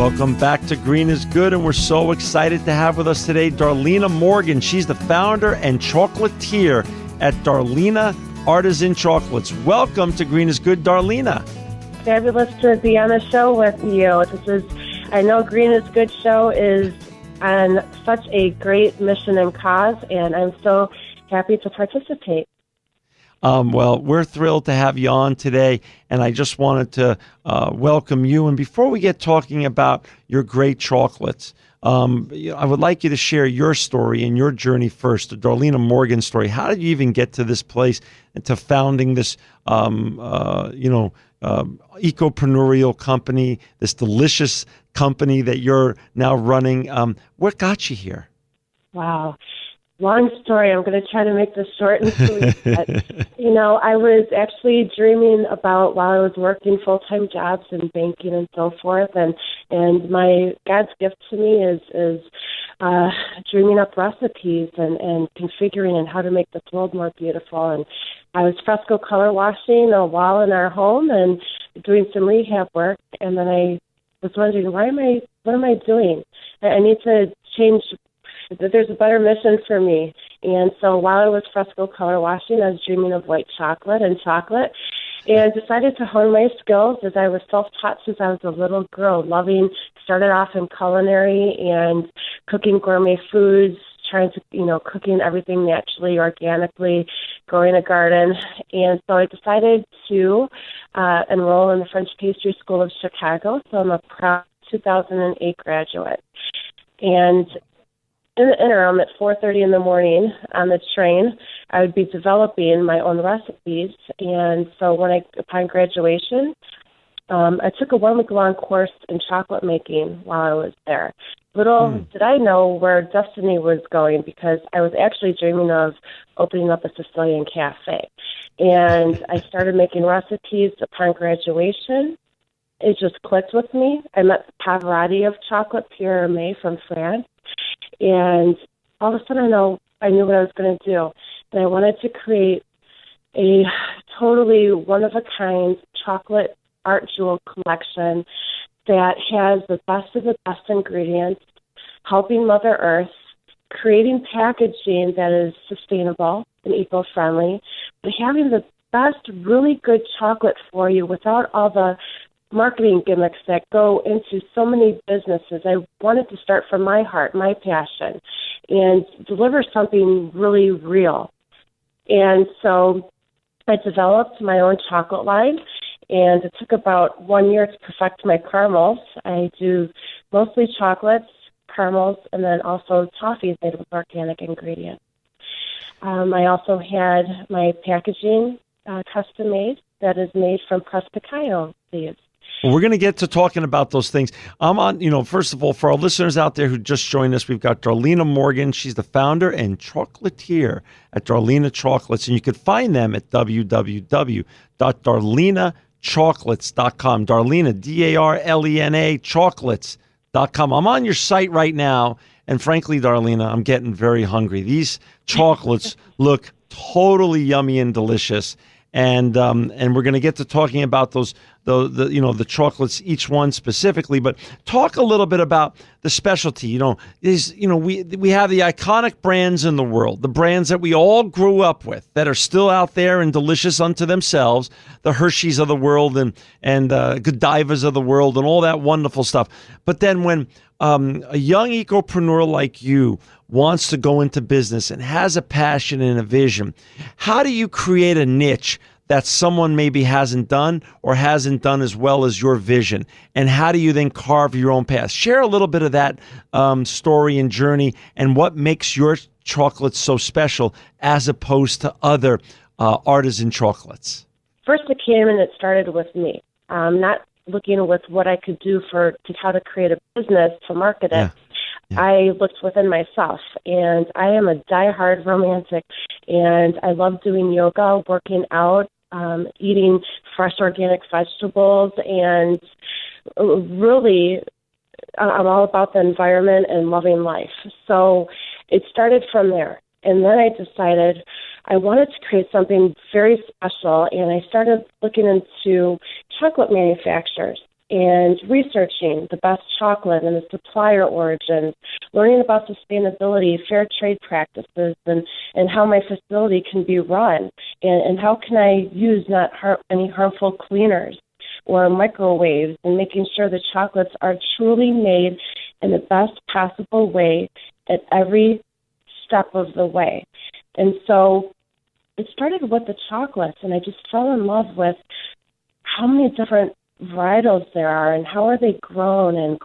Welcome back to Green is Good, and we're so excited to have with us today Darlena Morgan. She's the founder and chocolatier at Darlena Artisan Chocolates. Welcome to Green is Good, Darlena. Fabulous to be on the show with you. I know Green is Good show is on such a great mission and cause, and I'm so happy to participate. Well, we're thrilled to have you on today, and I just wanted to welcome you. And before we get talking about your great chocolates, I would like you to share your story and your journey first, the Darlena Morgan story. How did you even get to this place and to founding this, eco-preneurial company, this delicious company that you're now running? What got you here? Wow. Long story. I'm going to try to make this short and sweet. But, I was actually dreaming about while I was working full-time jobs in banking and so forth, and my God's gift to me is dreaming up recipes and configuring and how to make this world more beautiful. And I was fresco color washing a wall in our home and doing some rehab work, and then I was wondering, what am I doing? I need to change. There's a better mission for me. And so while I was fresco color washing, I was dreaming of white chocolate and decided to hone my skills as I was self-taught since I was a little girl, started off in culinary and cooking gourmet foods, trying to, cooking everything naturally, organically, growing a garden. And so I decided to enroll in the French Pastry School of Chicago. So I'm a proud 2008 graduate. And in the interim, at 4:30 in the morning on the train, I would be developing my own recipes. And so upon graduation, I took a 1-week-long course in chocolate making while I was there. Little did I know where destiny was going, because I was actually dreaming of opening up a Sicilian cafe. And I started making recipes upon graduation. It just clicked with me. I met Pavarotti of chocolate, Pierre Hermé from France. And all of a sudden I knew what I was going to do. And I wanted to create a totally one-of-a-kind chocolate art jewel collection that has the best of the best ingredients, helping Mother Earth, creating packaging that is sustainable and eco-friendly, but having the best, really good chocolate for you without all the marketing gimmicks that go into so many businesses. I wanted to start from my heart, my passion, and deliver something really real. And so I developed my own chocolate line, and it took about 1 year to perfect my caramels. I do mostly chocolates, caramels, and then also toffees made with organic ingredients. I also had my packaging custom made that is made from pressed cacao leaves. Well, we're going to get to talking about those things. I'm on, first of all, for our listeners out there who just joined us, we've got Darlena Morgan. She's the founder and chocolatier at Darlena Chocolates, and you can find them at www.darlenachocolates.com. Darlena, Darlena, chocolates.com. I'm on your site right now, and frankly, Darlena, I'm getting very hungry. These chocolates look totally yummy and delicious. And we're going to get to talking about the chocolates, each one specifically, but talk a little bit about the specialty. We have the iconic brands in the world, the brands that we all grew up with that are still out there and delicious unto themselves, the Hershey's of the world and Godivas of the world and all that wonderful stuff. But then when a young ecopreneur like you wants to go into business and has a passion and a vision, how do you create a niche that someone maybe hasn't done or hasn't done as well as your vision? And how do you then carve your own path? Share a little bit of that story and journey and what makes your chocolates so special as opposed to other artisan chocolates. First it came and it started with me, not looking with what I could do to how to create a business to market it. Yeah. I looked within myself, and I am a diehard romantic, and I love doing yoga, working out, eating fresh organic vegetables, and really I'm all about the environment and loving life. So it started from there. And then I decided I wanted to create something very special, and I started looking into chocolate manufacturers. and researching the best chocolate and the supplier origins, learning about sustainability, fair trade practices, and how my facility can be run, and how can I use not any harmful cleaners or microwaves, and making sure the chocolates are truly made in the best possible way at every step of the way. And so it started with the chocolates, and I just fell in love with how many different varietals there are and how are they grown, and,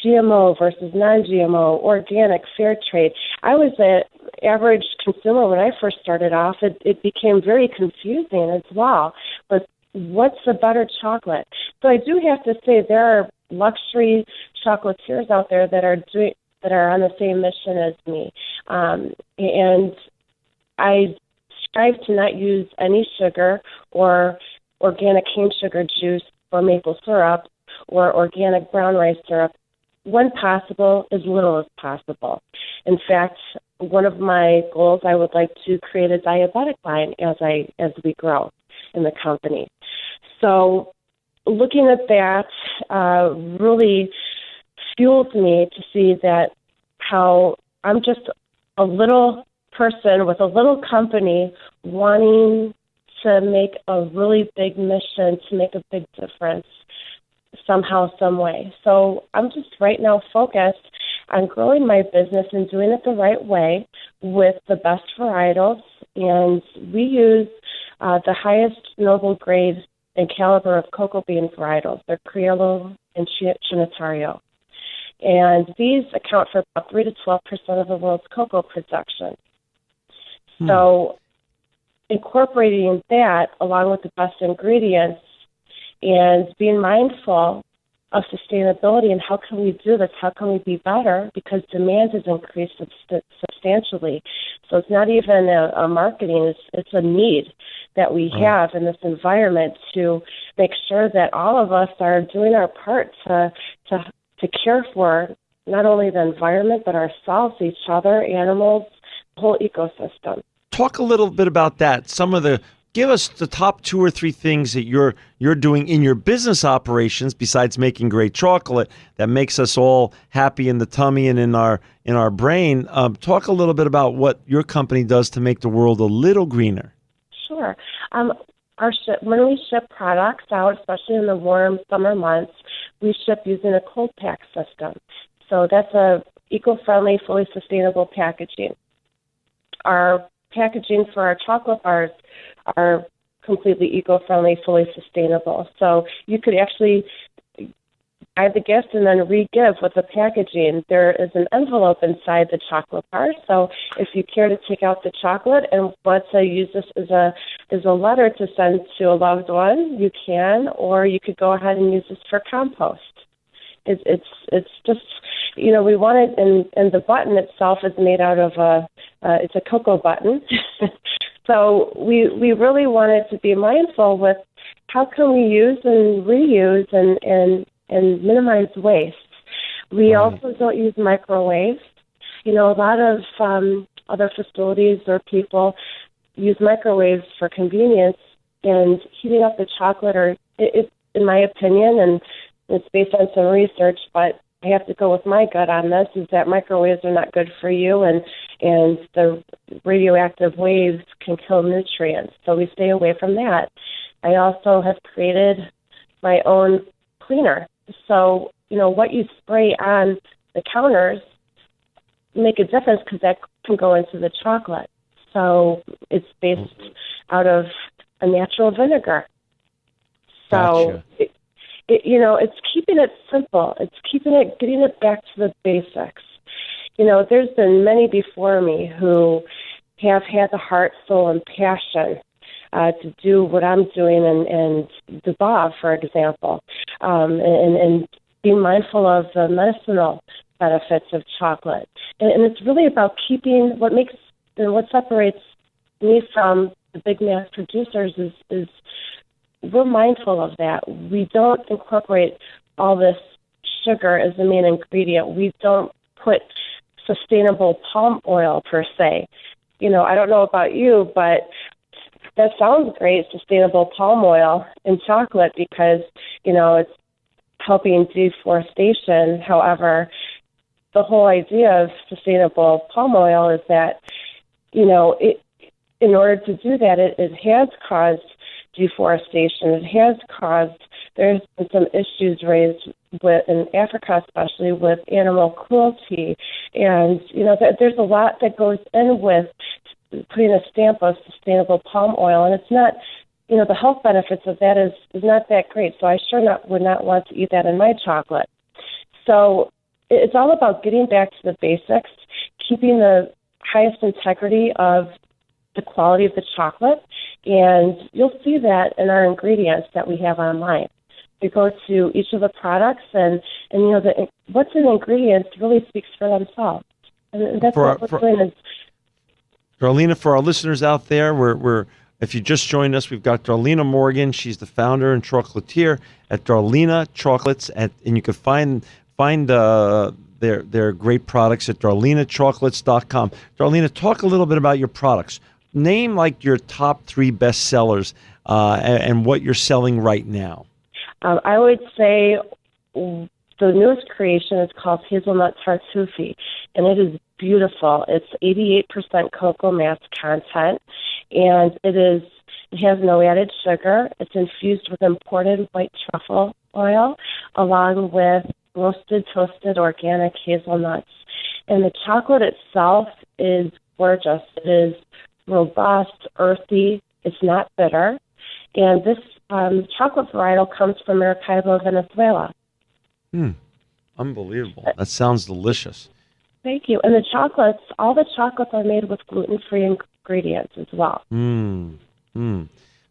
GMO versus non-GMO, organic, fair trade. I was an average consumer when I first started off. It became very confusing as well. But what's the better chocolate? So I do have to say there are luxury chocolatiers out there that are on the same mission as me, and I strive to not use any sugar or organic cane sugar juice or maple syrup or organic brown rice syrup. When possible, as little as possible. In fact, one of my goals, I would like to create a diabetic line as we grow in the company. So looking at that really fueled me to see that how I'm just a little person with a little company wanting to make a really big mission, to make a big difference somehow, some way. So I'm just right now focused on growing my business and doing it the right way with the best varietals. And we use the highest noble grade and caliber of cocoa bean varietals. They're Criollo and Trinitario. And these account for about 3 to 12% of the world's cocoa production. So incorporating that along with the best ingredients and being mindful of sustainability and how can we do this, how can we be better, because demand has increased substantially. So it's not even a marketing, it's a need that we have in this environment to make sure that all of us are doing our part to care for not only the environment but ourselves, each other, animals, the whole ecosystem. Talk a little bit about that. Give us the top 2 or 3 things that you're doing in your business operations besides making great chocolate that makes us all happy in the tummy and in our brain. Talk a little bit about what your company does to make the world a little greener. Sure. When we ship products out, especially in the warm summer months, we ship using a cold pack system. So that's a eco-friendly, fully sustainable packaging. Our packaging for our chocolate bars are completely eco-friendly, fully sustainable. So you could actually buy the gift and then re-give with the packaging. There is an envelope inside the chocolate bar. So if you care to take out the chocolate and want to use this as a letter to send to a loved one, you can, or you could go ahead and use this for compost. It's just, we want it, and the button itself is made out of it's a cocoa button. So we really wanted to be mindful with how can we use and reuse and minimize waste. We also don't use microwaves. A lot of other facilities or people use microwaves for convenience, and heating up the chocolate, or in my opinion, and it's based on some research, but I have to go with my gut on this, is that microwaves are not good for you, and the radioactive waves can kill nutrients. So we stay away from that. I also have created my own cleaner. So, what you spray on the counters make a difference because that can go into the chocolate. So it's based out of a natural vinegar. So, Gotcha. It's keeping it simple. It's getting it back to the basics. There's been many before me who have had the heart, soul, and passion to do what I'm doing, and Dubai, for example, and being mindful of the medicinal benefits of chocolate. And it's really about keeping what separates me from the big mass producers is we're mindful of that. We don't incorporate all this sugar as the main ingredient. We don't put sustainable palm oil per se. I don't know about you, but that sounds great, sustainable palm oil in chocolate, because, it's helping deforestation. However, the whole idea of sustainable palm oil is that, in order to do that, it has caused deforestation. It has caused, there's been some issues raised in Africa, especially with animal cruelty. And, there's a lot that goes in with putting a stamp of sustainable palm oil. And it's not, the health benefits of that is not that great. So I would not want to eat that in my chocolate. So it's all about getting back to the basics, keeping the highest integrity of the quality of the chocolate, and you'll see that in our ingredients that we have online. You go to each of the products, and what's in the ingredients really speaks for themselves. And that's what we're doing is. Darlena, for our listeners out there, we're if you just joined us, we've got Darlena Morgan. She's the founder and chocolatier at Darlena Chocolates, and you can find their great products at darlenachocolates.com. Darlena, talk a little bit about your products. Name like your top 3 best sellers and what you're selling right now. I would say the newest creation is called Hazelnut Tartuffe, and it is beautiful. It's 88% cocoa mass content, and it has no added sugar. It's infused with imported white truffle oil, along with roasted, toasted, organic hazelnuts. And the chocolate itself is gorgeous. It is robust, earthy. It's not bitter. And this chocolate varietal comes from Maracaibo, Venezuela. Unbelievable. That sounds delicious. Thank you. And all the chocolates are made with gluten-free ingredients as well.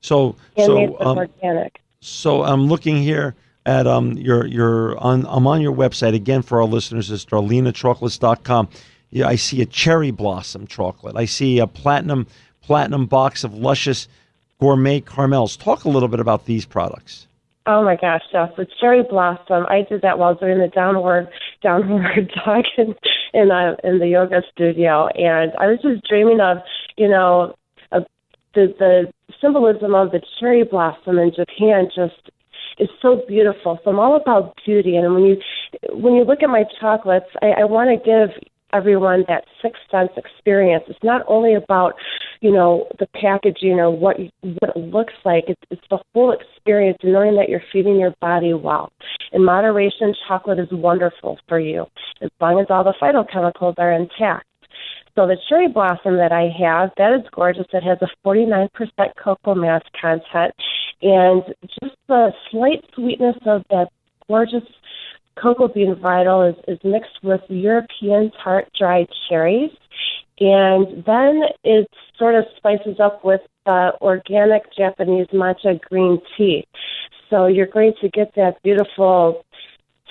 So organic. So I'm looking here at I'm on your website again for our listeners. It's darlenachocolates.com. Yeah, I see a cherry blossom chocolate. I see a platinum box of luscious gourmet caramels. Talk a little bit about these products. Oh my gosh, yes, the cherry blossom. I did that while doing the downward dog in the yoga studio, and I was just dreaming of the symbolism of the cherry blossom in Japan. Just is so beautiful. So I'm all about beauty, and when you look at my chocolates, I want to give everyone that sixth sense experience. It's not only about the packaging or what it looks like. It's the whole experience and knowing that you're feeding your body well. In moderation, chocolate is wonderful for you as long as all the phytochemicals are intact. So the cherry blossom that I have, that is gorgeous. It has a 49% cocoa mass content, and just the slight sweetness of that gorgeous cocoa bean varietal is mixed with European tart dried cherries, and then it sort of spices up with organic Japanese matcha green tea. So you're going to get that beautiful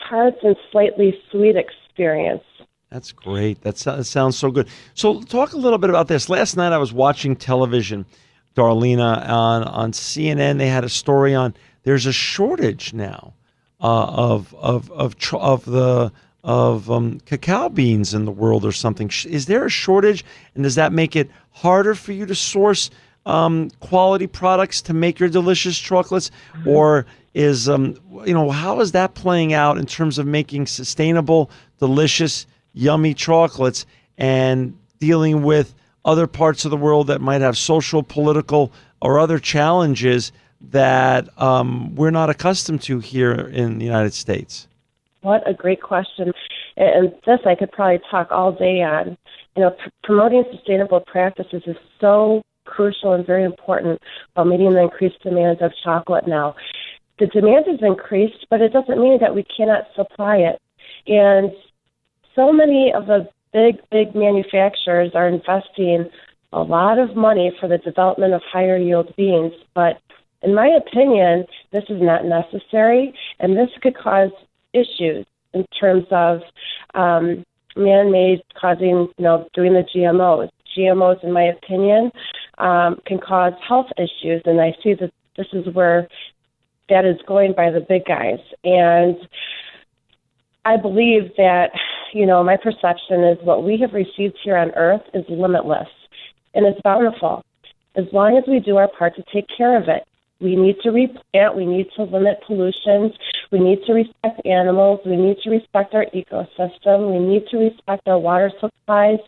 tart and slightly sweet experience. That's great. That sounds so good. So talk a little bit about this. Last night I was watching television, Darlena, on CNN. They had a story on there's a shortage now of cacao beans in the world or something. Is there a shortage, and does that make it harder for you to source quality products to make your delicious chocolates, or is how is that playing out in terms of making sustainable, delicious, yummy chocolates and dealing with other parts of the world that might have social, political, or other challenges that we're not accustomed to here in the United States? What a great question. And this I could probably talk all day on. Promoting sustainable practices is so crucial and very important while meeting the increased demands of chocolate now. The demand has increased, but it doesn't mean that we cannot supply it. And so many of the big manufacturers are investing a lot of money for the development of higher yield beans, but in my opinion, this is not necessary, and this could cause issues in terms of man-made causing, doing the GMOs. GMOs, in my opinion, can cause health issues, and I see that this is where that is going by the big guys. And I believe that, my perception is what we have received here on Earth is limitless, and it's bountiful, as long as we do our part to take care of it. We need to replant. We need to limit pollutions. We need to respect animals. We need to respect our ecosystem. We need to respect our water supplies.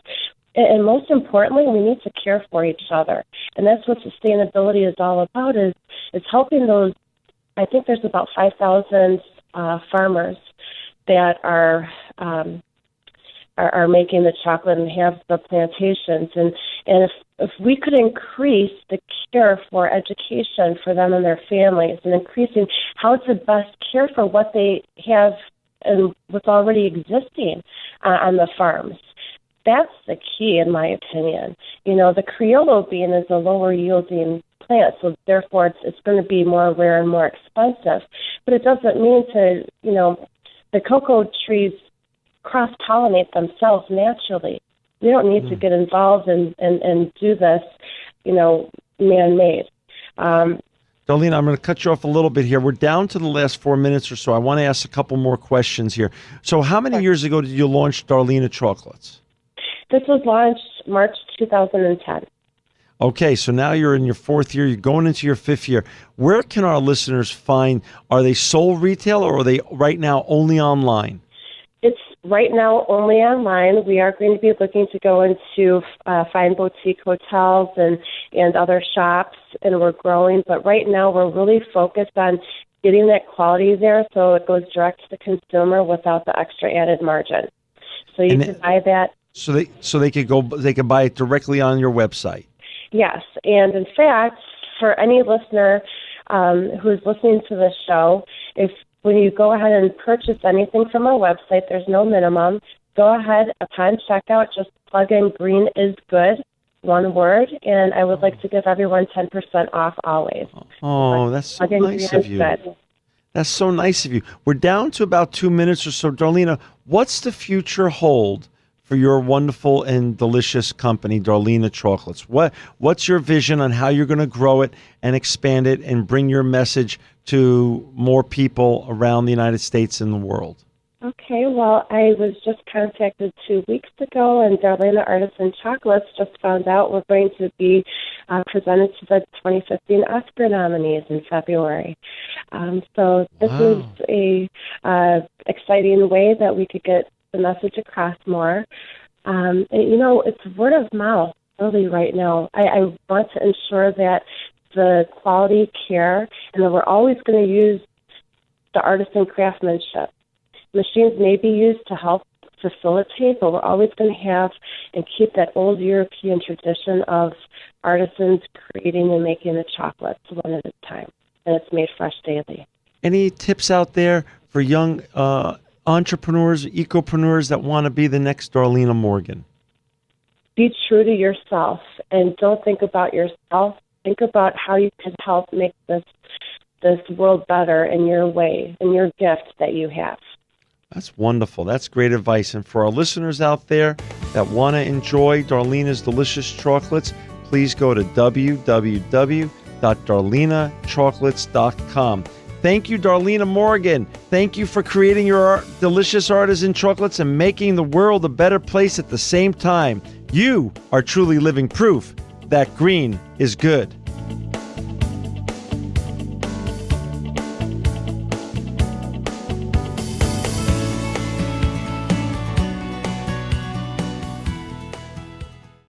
And most importantly, we need to care for each other. And that's what sustainability is all about, is helping those. I think there's about 5,000 farmers that are making the chocolate and have the plantations. And if we could increase the care for education for them and their families, and increasing how to best care for what they have and what's already existing on the farms, that's the key, in my opinion. The Criollo bean is a lower yielding plant, so therefore it's going to be more rare and more expensive. But it doesn't mean the cocoa trees cross-pollinate themselves naturally. We don't need to get involved and do this, man-made. Darlena, I'm going to cut you off a little bit here. We're down to the last 4 minutes or so. I want to ask a couple more questions here. So how many years ago did you launch Darlena Chocolates? This was launched March 2010. Okay, so now you're in your 4th year. You're going into your 5th year. Where can our listeners find, are they sole retail or are they right now only online? It's right now only online. We are going to be looking to go into fine boutique hotels and other shops, and we're growing. But right now we're really focused on getting that quality there so it goes direct to the consumer without the extra added margin. So you can buy that. So they could buy it directly on your website. Yes, and in fact, for any listener who is listening to this show, when you go ahead and purchase anything from our website, there's no minimum. Go ahead, upon checkout, just plug in GreenIsGood, one word, and I would like to give everyone 10% off always. Oh, that's so nice of you. That's so nice of you. We're down to about 2 minutes or so. Darlena, what's the future hold for your wonderful and delicious company, Darlena Chocolates? What's your vision on how you're going to grow it and expand it and bring your message to more people around the United States and the world? Okay, well, I was just contacted 2 weeks ago, and Darlena Artisan Chocolates just found out we're going to be presented to the 2015 Oscar nominees in February. So this is a exciting way that we could get the message across more. It's word of mouth really right now. I want to ensure that the quality, care, and that we're always going to use the artisan craftsmanship. Machines may be used to help facilitate, but we're always going to have and keep that old European tradition of artisans creating and making the chocolates one at a time. And it's made fresh daily. Any tips out there for young entrepreneurs, ecopreneurs that want to be the next Darlena Morgan? Be true to yourself and don't think about yourself. Think about how you can help make this world better in your way, in your gift that you have. That's wonderful. That's great advice. And for our listeners out there that want to enjoy Darlena's delicious chocolates, please go to www.darlenachocolates.com. Thank you, Darlena Morgan. Thank you for creating your delicious artisan chocolates and making the world a better place at the same time. You are truly living proof that green is good.